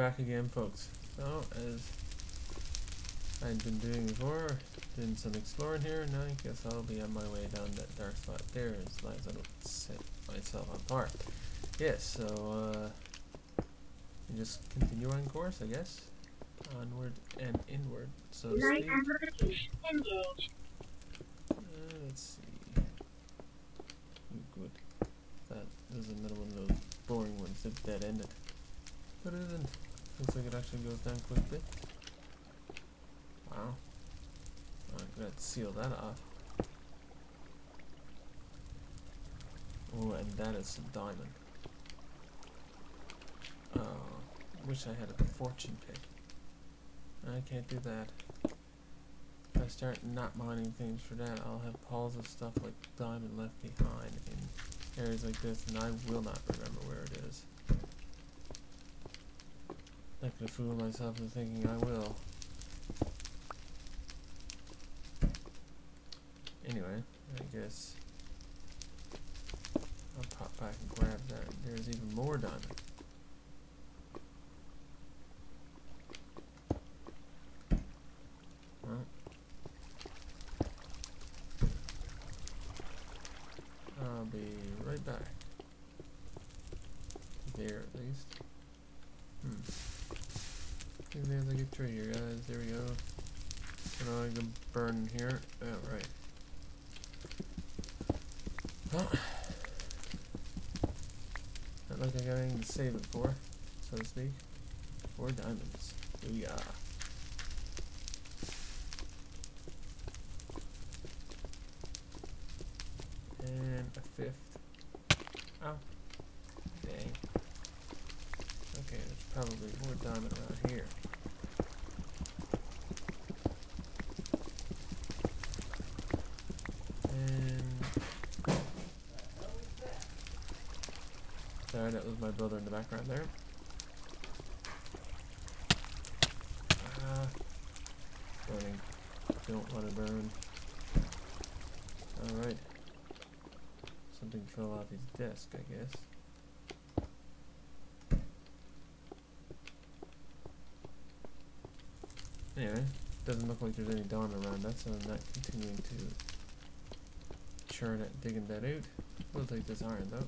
back again, folks. So, as I've been doing before, doing some exploring here, now I guess I'll be on my way down that dark spot there as long as I don't set myself on fire. Yes, so, you just continue on course, I guess. Onward and inward, so to Light speak. amplification engaged. Let's see. Good. That is another one of those boring ones that dead-ended. But it isn't. Looks like it actually goes down quickly. Wow. I'm gonna have to seal that off. Oh, and that is some diamond. Oh, wish I had a fortune pick. I can't do that. If I start not mining things for that, I'll have piles of stuff like diamond left behind in areas like this, and I will not remember where it is. I could have fooled myself into thinking I will. Anyway, I guess I'll pop back and grab that. There's even more diamond. Well, I'll be right back. There, at least. There's a good tree here, guys. There we go. And I can burn here. Oh, right. Well, not like I got anything to save it for, so to speak. 4 diamonds. Booyah. And a 5th. Ow. Dang. Okay, there's probably more diamond around here. And sorry, that was my brother in the background there. Burning. Don't want to burn. Alright. Something fell off his desk, I guess. Anyway, doesn't look like there's any dawn around that, so I'm not continuing to churn it, digging that out. We'll take this iron though.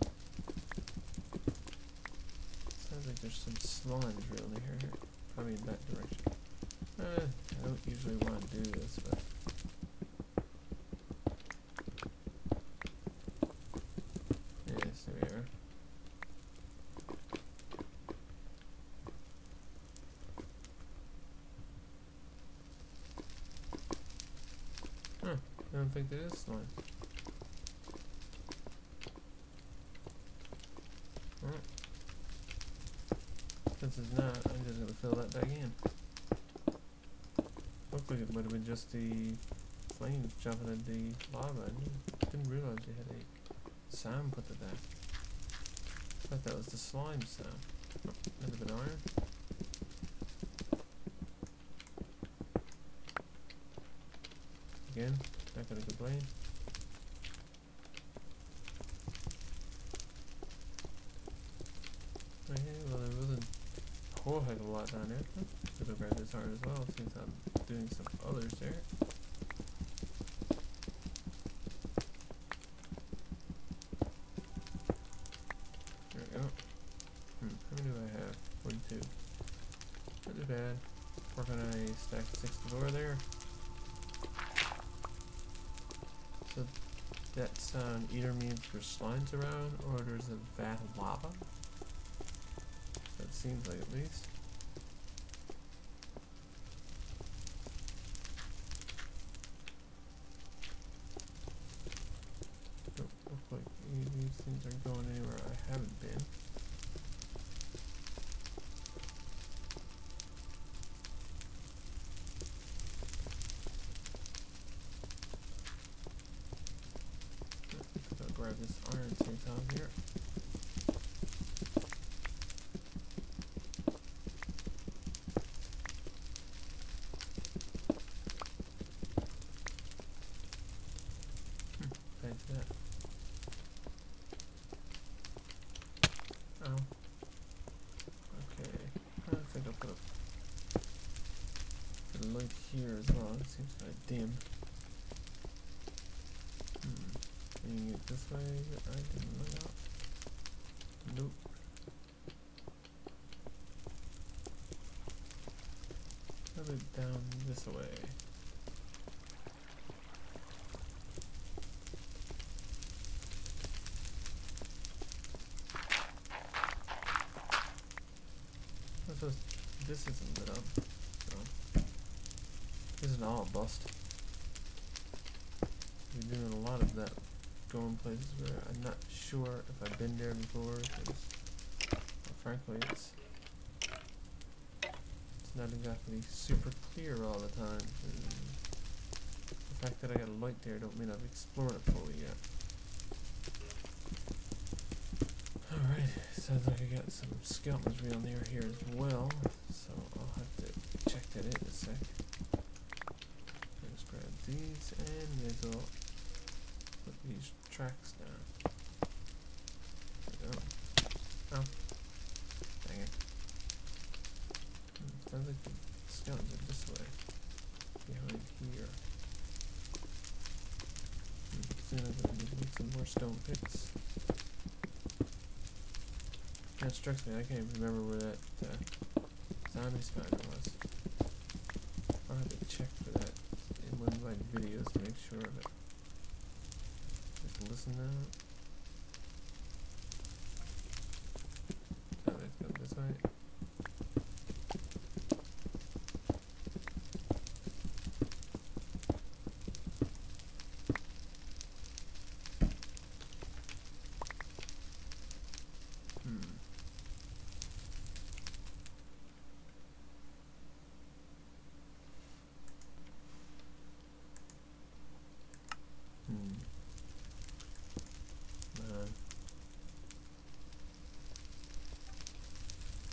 Sounds like there's some slime drilling here. Probably in that direction. I don't usually want to do this, but yes, there we are. Huh, I don't think there is slime. Alright. Since it's not, I'm just gonna fill that back in. Looked like it might have been just the flames jumping at the lava. I didn't realize they had a sound put to that. I thought that was the slime sound. Oh, another bit of iron. Again, not gonna complain. Okay, well there wasn't a whole heck of a lot down there. Could have grabbed this iron as well since I'm doing some others there. There we go. How many do I have? 42. Not too bad. Working on a stack of 64 there. So that sound either means there's slimes around or there's a vat of lava. That seems like at least. Don't look like any of these things are going anywhere I haven't been. I'll grab this iron sometime here. Thanks for that. Oh. Okay. I think I'll light here as well. It seems kind of dim. Maybe it this way. I didn't light up. Nope. How about down this way? I suppose this isn't lit up, so this is all bust. We're doing a lot of that, going places where I'm not sure if I've been there before, because well, frankly it's not exactly super clear all the time. The fact that I got a light there don't mean I've explored it fully yet. Alright, sounds like I got some skeletons real near here as well, so I'll have to check that in a sec. Just grab these and may as well put these tracks down. There we go. Oh. Dang it. Sounds like the skeletons are this way. Behind here. Soon I'm gonna need some more stone picks. That strikes me, I can't even remember where that zombie spider was. I'll have to check for that in one of my videos to make sure of it. Just listen now. Oh, let's go this way.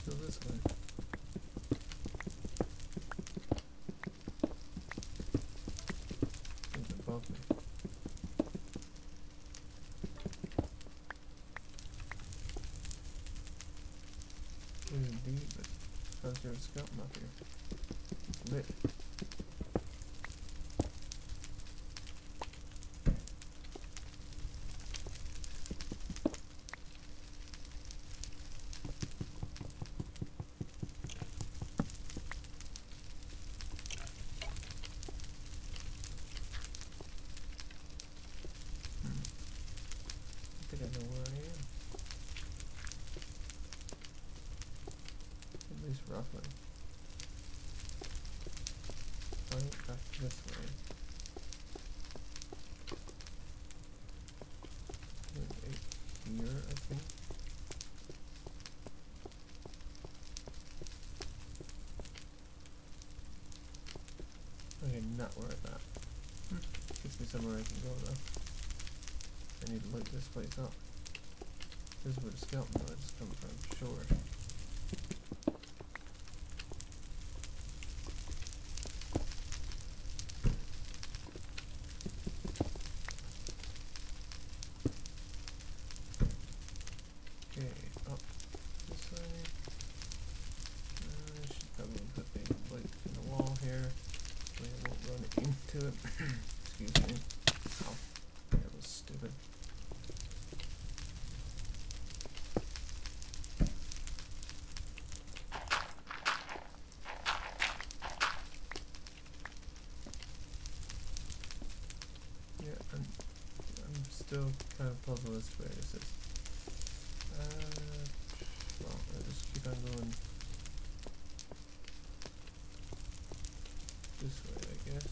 Go this way. It's above me. Indeed, but how's there a skeleton up here? It's lit. I know where I am. At least roughly. I went back this way. There's 8 here, I think. Okay, not where I thought. Gives me somewhere I can go though. I need to light this place up. This is where the skeleton noise come from, sure. Okay, up this way. I should probably put a light in the wall here so I won't run into it. Excuse me. Ow. That was stupid. I'm still kind of puzzled as to where this is. Well, I'll just keep on going this way, I guess.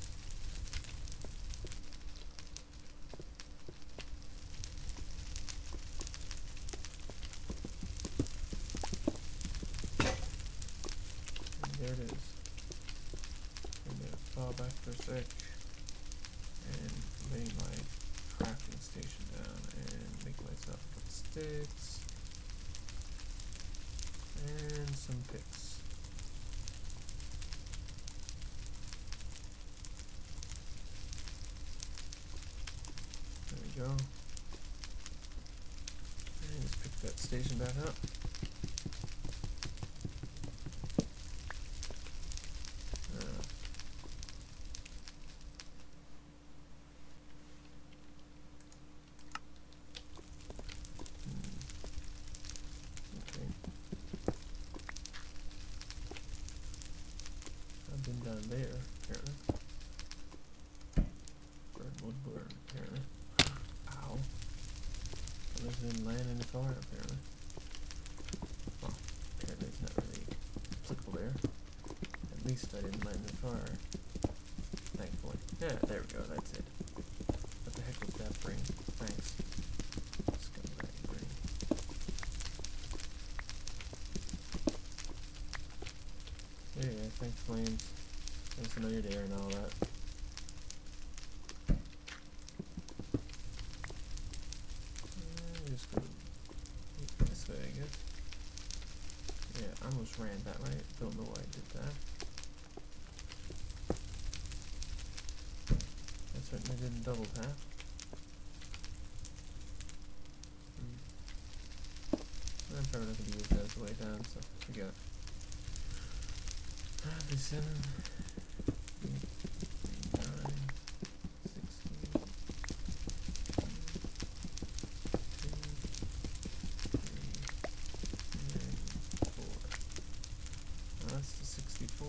And there it is. I'm gonna fall back for a sec and lay my crafting station down and make myself some sticks and some picks. There we go. And just pick that station back up. down there, apparently. Burn, apparently. Ow. I was in land in the FouR, apparently. Well, apparently it's not really applicable there. At least I didn't land in the FouR. Thankfully. Yeah, there we go, that's it. What the heck was that bring? Thanks. Scumbag bring. Yeah, thanks, Flames. Nice to know you're there and all that. Just go this way, I guess. Yeah, I almost ran that way. Don't know why I did that. I certainly didn't double tap. I'm probably not going to use that as the way down, so we got descend. 9, 16, 2, 3, 4. That's the 64.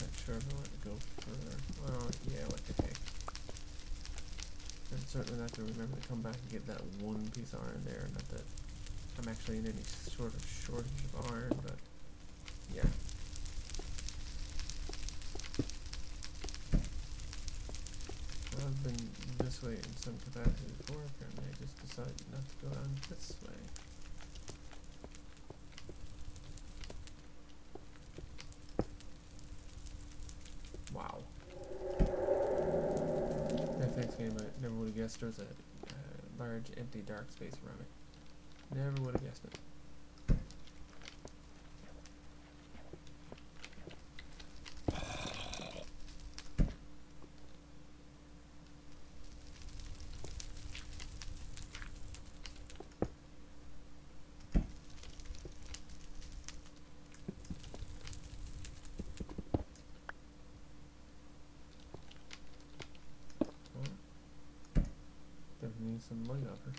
Not sure if I want to go further. Well, yeah, what the heck. I'm certainly not going to remember to come back and get that one piece of iron there. Not that I'm actually in any sort of shortage of iron, but yeah. I've been this way in some capacity before, apparently I just decided not to go down this way. Wow. Yeah, thanks game, I never would have guessed there was a large empty dark space around it. Never would have guessed it. Definitely need some light up her.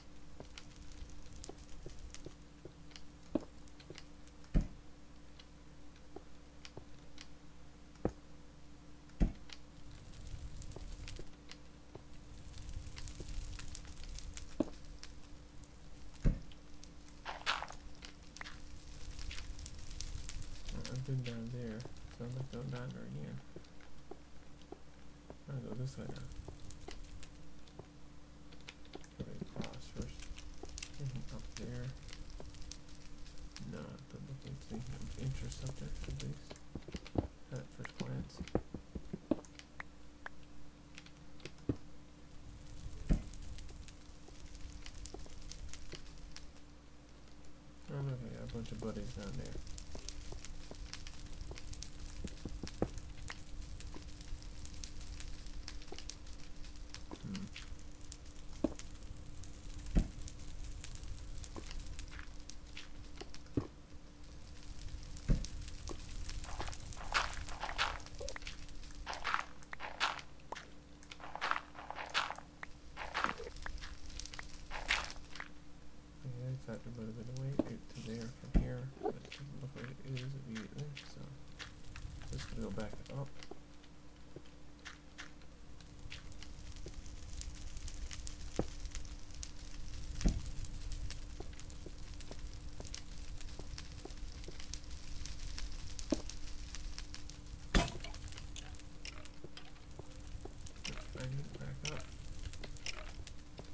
I've been down there, so I'm not going down there again. I'm gonna go this way now. Cross first. Up there. No, it doesn't look like it's anything of interest up there, at least. At first glance. Oh, look, I got a bunch of buddies down there. That would have been a way to there from here, but it doesn't look like it is immediately, so just gonna go back up. I need to back up.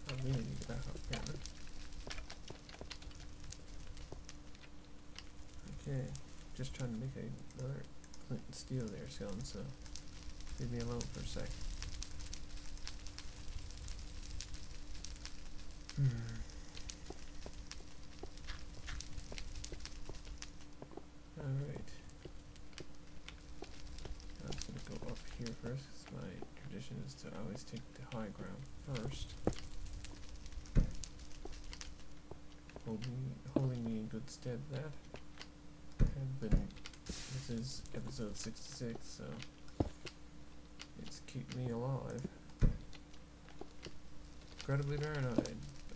I really need to back up, apparently. Okay, just trying to make another flint and steel there, Skeleton, so leave me alone for a sec. Alright. I'm just going to go up here first, because my tradition is to always take the high ground first. Holding me in good stead that. This is episode 66, so it's keep me alive. Incredibly paranoid.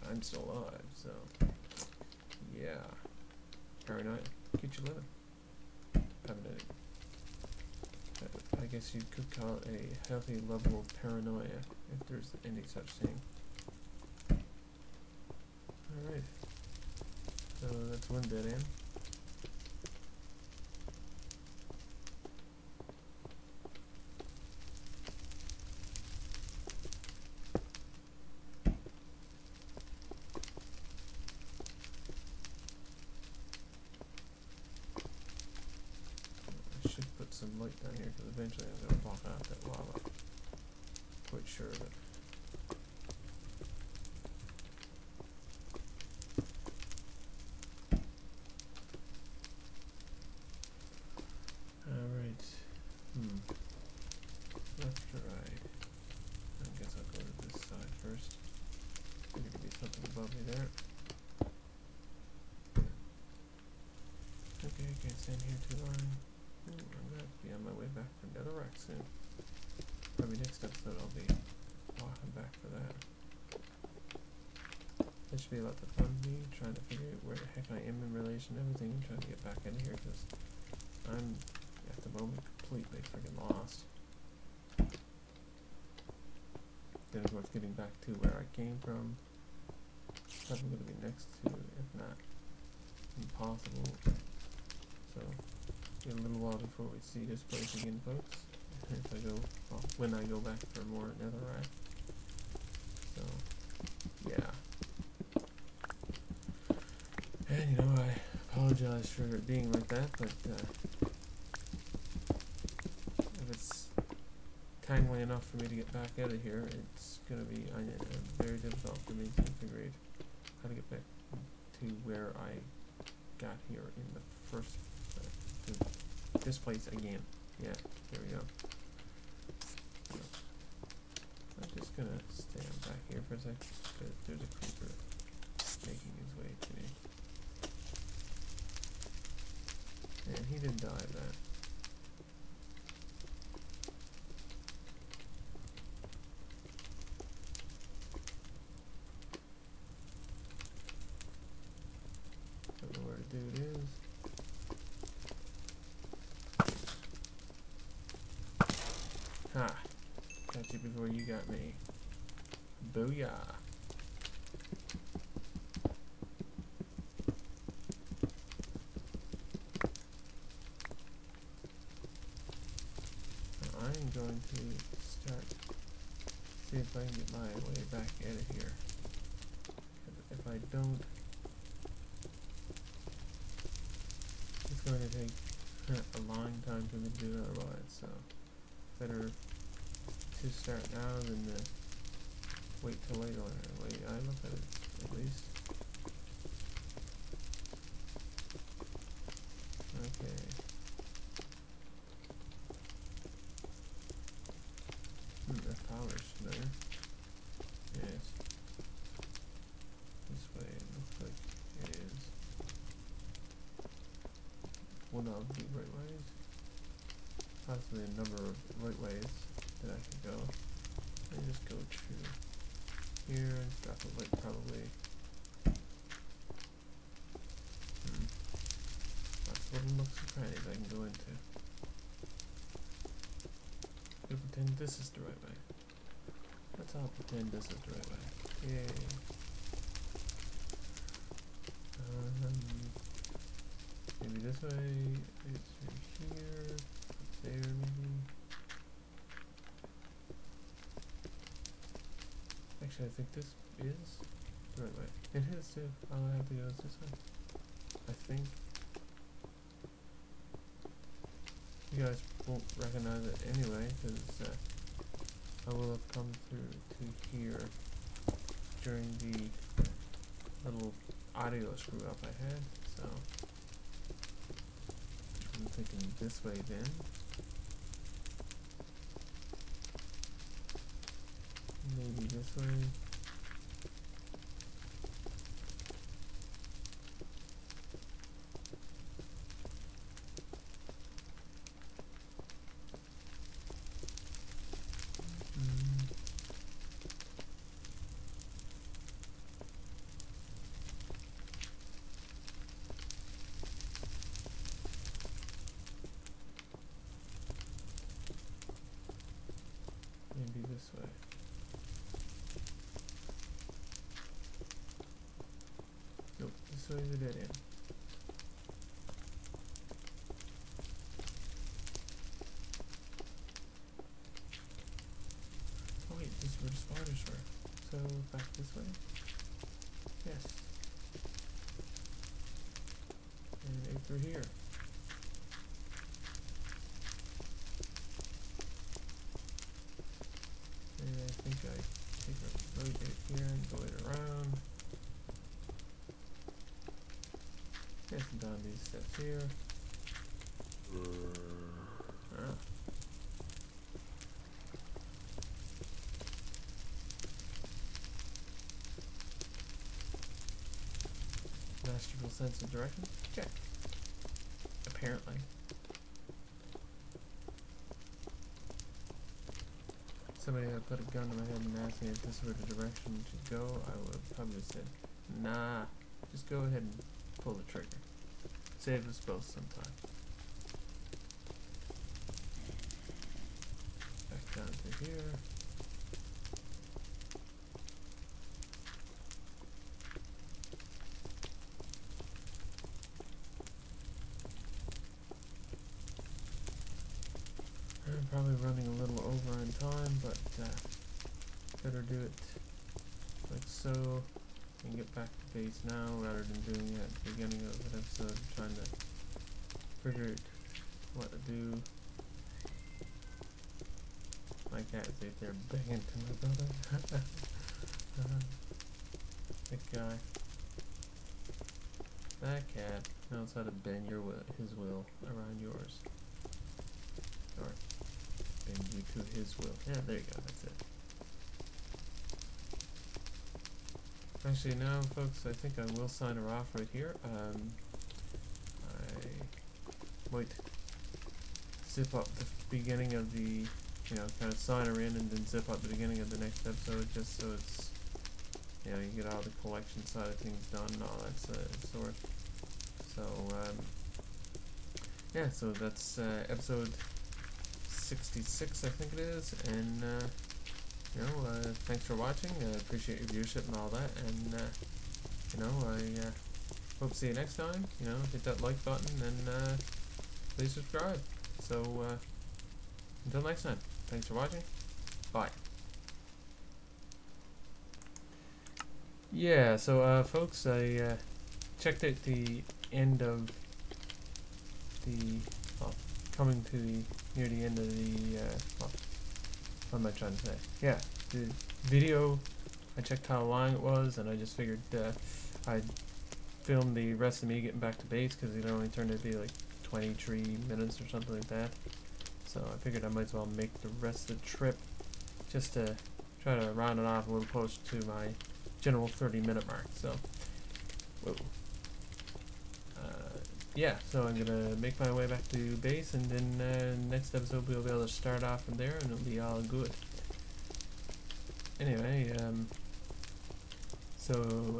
I'm still alive, so yeah. Paranoid keeps you living. Having guess you could call it a healthy level of paranoia, if there's any such thing. Alright. So that's one dead end. I should put some light down here because eventually I'm going to block out that lava. Quite sure of it. Alright. Left or right? I guess I'll go to this side first. There's going to be something above me there. Okay, I can't stand here too long. I'm going to be on my way back for netherrack soon. Probably next episode I'll be walking back for that. That should be a lot of fun for me, trying to figure out where the heck I am in relation to everything and trying to get back in here because I'm, at the moment, completely freaking lost. Then of course getting back to where I came from, probably going to be next to, if not impossible. So, get a little while before we see this place again, folks. If I go, well, when I go back for more netherrack. So, yeah. And you know, I apologize for it being like that, but if it's timely enough for me to get back out of here, it's gonna be very difficult for me to figure out how to get back to where I got here in the first to this place again. Yeah, there we go. So, I'm just gonna stand back here for a sec because there's a creeper making his way to me. And he didn't die of that. Don't know where the dude is. Ha! Got you before you got me. Booyah! Now I'm going to start, see if I can get my way back out of here. If I don't, it's going to take a long time for me to do it otherwise, so better to start now than to wait till later. Wait, I look at it at least. Okay. That power's familiar. Yes. This way it looks like it is. One of the right ways. Possibly a number of right ways that I could go. I just go through here and drop a light probably. Lots of little nooks and crannies I can go into. We'll pretend this is the right way. Let's all pretend this is the right way. Yay. Maybe this way, it's through here, there maybe. Actually, I think this is the right way. It is too. All I have to go is this way. I think. You guys won't recognize it anyway, because I will have come through to here during the little audio screw up I had, so I'm thinking this way then. Maybe this way. this way. Nope, this way is a dead end. Oh wait, this is where the spiders were. So back this way. Yes. And out through here. And I think I take a right out here and go it around. Yes, and down these steps here. Ah. Masterful sense of direction? Check. Apparently. Somebody had put a gun to my head and asked me if this were the direction to go, I would have probably said, nah, just go ahead and pull the trigger. Save us both sometime. Back down to here. I'm probably running a little over in time, but better do it like so and get back to base now rather than doing it at the beginning of an episode, trying to figure out what to do. My cat is out there begging to my brother. That guy. That cat knows how to bend his will around yours. Or bend you to his will. Yeah, there you go, that's it. Actually, now, folks, I think I will sign her off right here. I might zip up the beginning of the, kind of sign her in and then zip up the beginning of the next episode just so it's, you get all the collection side of things done and all that sort. So, yeah, so that's episode 66, I think it is, and thanks for watching. I appreciate your viewership and all that, and I hope to see you next time. Hit that like button and please subscribe. So until next time, thanks for watching. Bye. Yeah, so folks, I checked out the end of the coming to the near the end of the what am I trying to say? Yeah, the video, I checked how long it was, and I just figured I'd film the rest of me getting back to base, because it only turned out to be like 23 minutes or something like that. So I figured I might as well make the rest of the trip just to try to round it off a little closer to my general 30-minute mark. So, whoa. Yeah, so I'm gonna make my way back to base, and then next episode we'll be able to start off from there, and it'll be all good. Anyway, so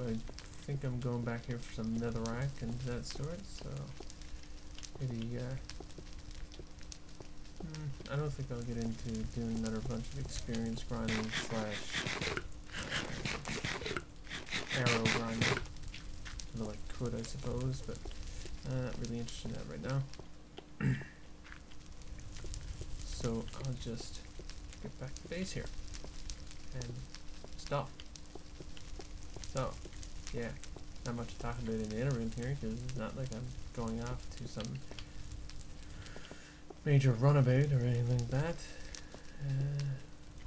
I think I'm going back here for some netherrack and that sort. So maybe I don't think I'll get into doing another bunch of experience grinding / arrow grinding. Although I could, I suppose, but not really interested in that right now. So I'll just get back to base here and stop. So yeah, not much to talk about in the interim here, because it's not like I'm going off to some major runabout or anything like that.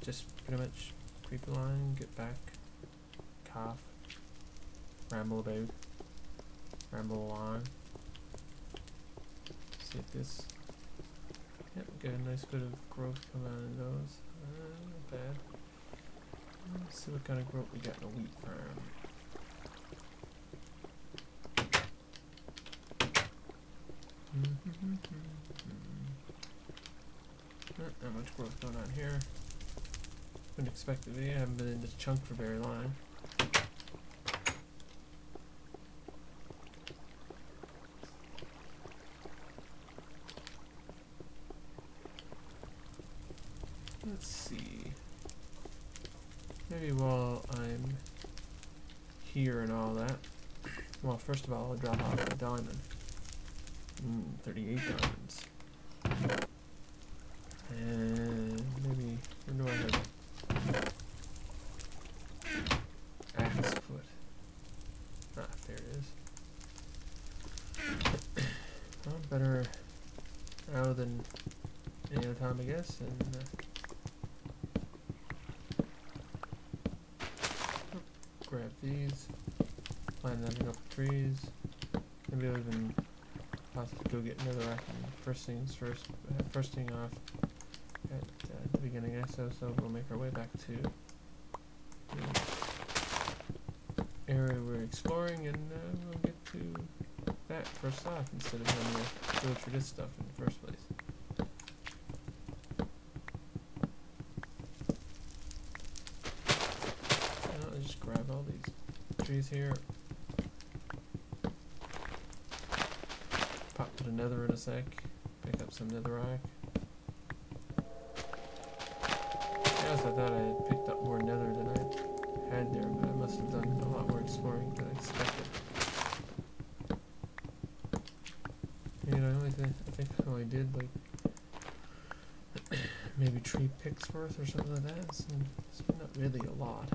Just pretty much creep along, get back, cough, ramble about, ramble along. See if this, yep, get a nice bit of growth coming out of those. Not bad. Let's see what kind of growth we got in a wheat farm. Not much growth going on here. Wouldn't expect it to be. I haven't been in this chunk for very long. Let's see. maybe while I'm here and all that, well, first of all, I'll drop off a diamond. 38 diamonds. And maybe, where do I have axe foot? Ah, there it is. Well, better now than any other time, I guess. And grab these, plant another couple trees. Maybe I'll even possibly go get another rack. First things first. First thing off at the beginning so we'll make our way back to the area we're exploring, and we'll get to that first off instead of having to go through this stuff in the first place. I'll just grab all these trees here. Pop to the nether in a sec. Pick up some netherrack. Yes, I thought I had picked up more nether than I had there, but I must have done a lot more exploring than I expected. You know, I think I only did like maybe 3 picks worth or something like that. So it's not really a lot.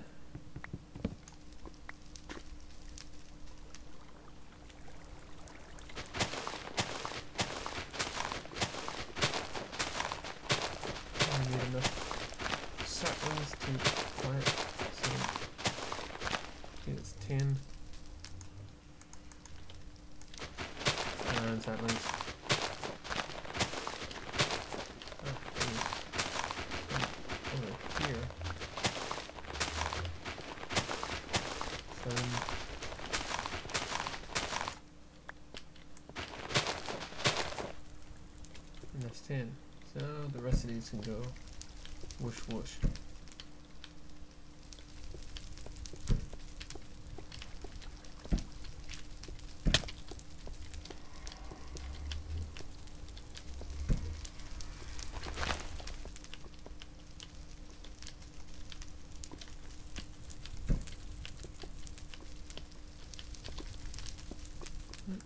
I need enough saplings to plant some. I think it's 10. Saplings. Over here. 7. And that's 10. So the rest of these can go whoosh whoosh.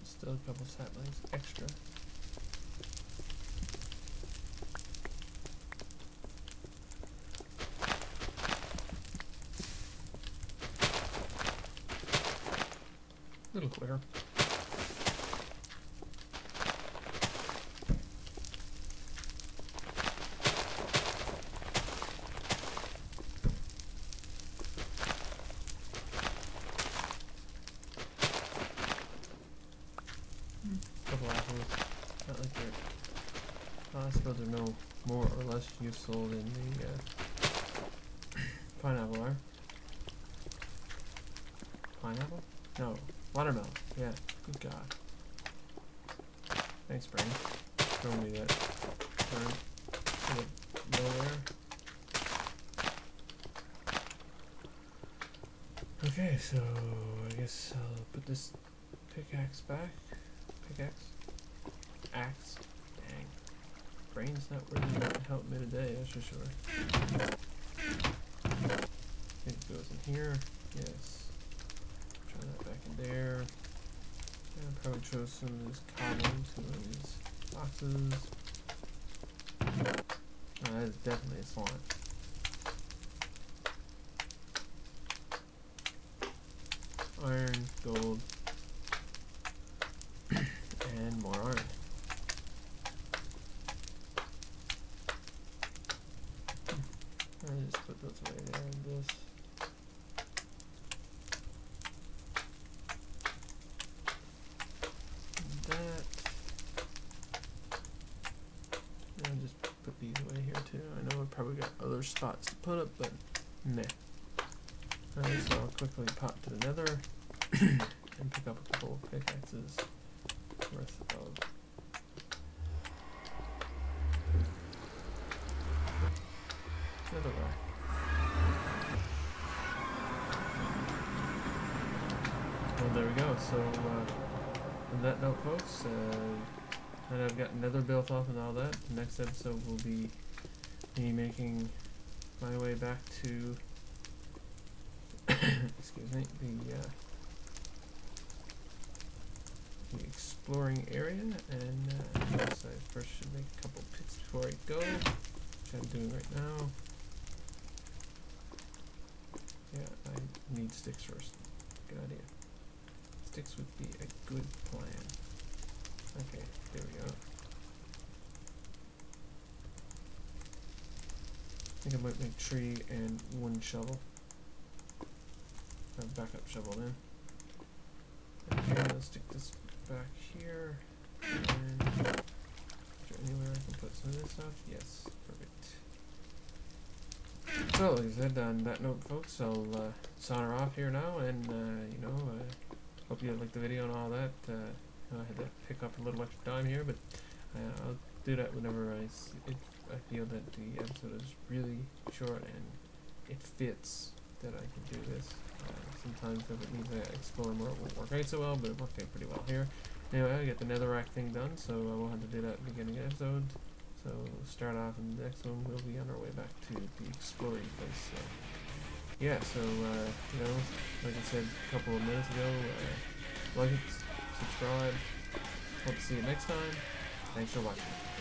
Still a couple saplings extra. A little quicker. Couple apples. Not like they're. I suppose they're no more or less useful than the pineapple are. Pineapple? No. Watermelon. Yeah. Good God. Thanks, brain. Showing me that turn out of nowhere. Okay, so I guess I'll put this pickaxe back. Pickaxe? Axe? Dang. Brain's not really help me today, that's for sure. I think it goes in here. Yes. Try that back in there. And probably throw some of this cobble into one of these boxes. Oh, that is definitely a slime. Iron, gold, and more iron. I just put those away there in this. And that. And I'll just put these away here too. I know I probably got other spots to put it, but meh. Alright, so I'll quickly pop to the nether and pick up a couple of pickaxes worth of netherrack. Well, there we go. So, on that note, folks, now that I've got nether built off and all that, the next episode will be me making my way back to excuse me, the exploring area, and yes, I first should make a couple picks before I go, which I'm doing right now. Yeah, I need sticks first. Good idea. Sticks would be a good plan. Okay, there we go. I think I might make tree and one shovel. A backup shovel then. Okay, let's stick this back here. And is there anywhere I can put some of this stuff? Yes, perfect. So, like I said, on that note, folks, I'll solder off here now, and hope you liked the video and all that. I had to pick up a little extra time here, but I'll do that whenever I feel that the episode is really short and it fits that I can do this. Sometimes if it means I explore more, it won't work out so well, but it worked out pretty well here. Anyway, I get the netherrack thing done, so I won't have to do that at the beginning of the episode. So we'll start off, and the next one we'll be on our way back to the exploring place. So yeah, so like I said a couple of minutes ago, like it, subscribe. Hope to see you next time. Thanks for watching.